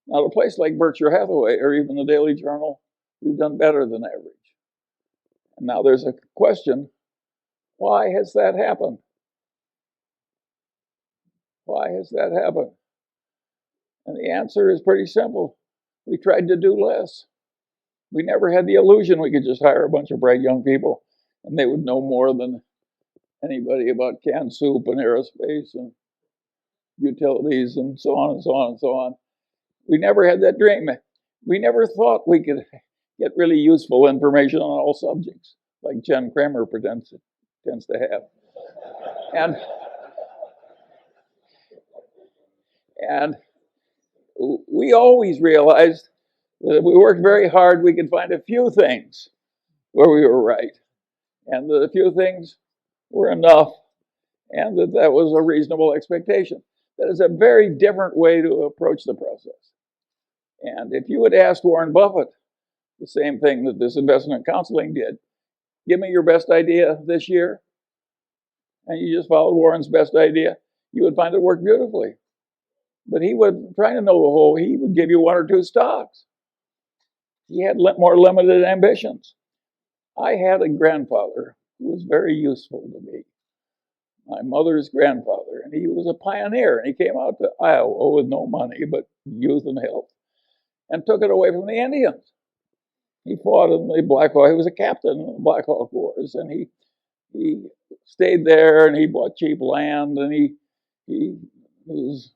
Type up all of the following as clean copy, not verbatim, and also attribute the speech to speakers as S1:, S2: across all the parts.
S1: Now, at a place like Berkshire Hathaway or even the Daily Journal, we've done better than average. And now there's a question, why has that happened? Why has that happened? And the answer is pretty simple. We tried to do less. We never had the illusion we could just hire a bunch of bright young people and they would know more than anybody about canned soup and aerospace and utilities and so on and so on and so on. We never had that dream. We never thought we could get really useful information on all subjects, like Jen Kramer tends to have. And we always realized that if we worked very hard, we could find a few things where we were right, and that a few things were enough, and that was a reasonable expectation. That is a very different way to approach the process. And if you had asked Warren Buffett the same thing that this investment counseling did, give me your best idea this year, and you just followed Warren's best idea, you would find it worked beautifully. But he would, trying to know the whole, he would give you one or two stocks. He had more limited ambitions. I had a grandfather who was very useful to me, my mother's grandfather, and he was a pioneer, and he came out to Iowa with no money but youth and health, and took it away from the Indians. He fought in the Black Hawk. He was a captain in the Black Hawk Wars, and he stayed there, and he bought cheap land, and he was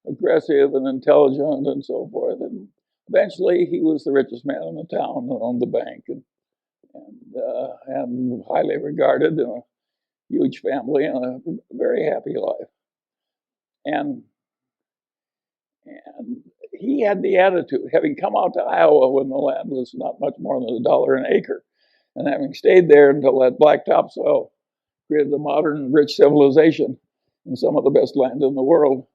S1: aggressive and intelligent and so forth. And eventually, he was the richest man in the town and owned the bank, and highly regarded in a huge family and a very happy life. And he had the attitude, having come out to Iowa when the land was not much more than $1 an acre, and having stayed there until that black topsoil created a modern, rich civilization and some of the best land in the world.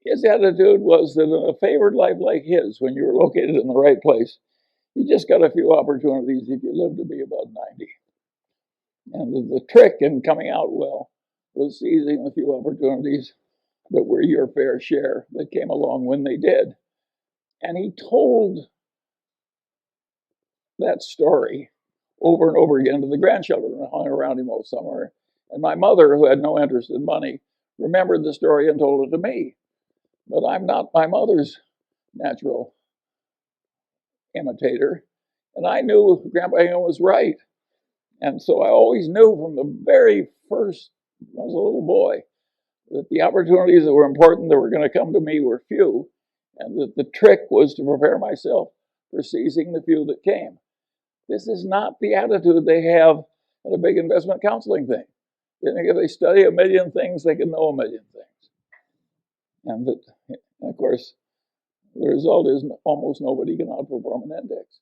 S1: His attitude was that in a favored life like his, when you were located in the right place, you just got a few opportunities if you lived to be about 90. And the trick in coming out well was seizing the few opportunities that were your fair share that came along when they did. And he told that story over and over again to the grandchildren who hung around him all summer. And my mother, who had no interest in money, remembered the story and told it to me. But I'm not my mother's natural imitator. And I knew Grandpa Hingham was right. And so I always knew from the very first, when I was a little boy, that the opportunities that were important that were going to come to me were few, and that the trick was to prepare myself for seizing the few that came. This is not the attitude they have at a big investment counseling thing. They think if they study a million things, they can know a million things. And of course, the result is almost nobody can outperform an index.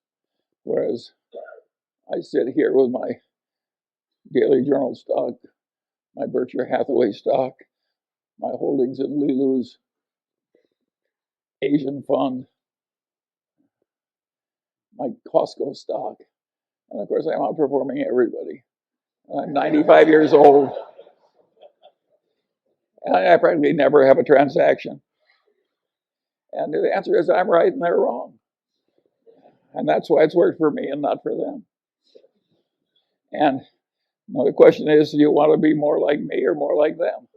S1: Whereas I sit here with my Daily Journal stock, my Berkshire Hathaway stock, my holdings in Lilu's Asian fund, my Costco stock, and of course I'm outperforming everybody. I'm 95 years old, and I practically never have a transaction. And the answer is I'm right and they're wrong. And that's why it's worked for me and not for them. And the question is, do you want to be more like me or more like them?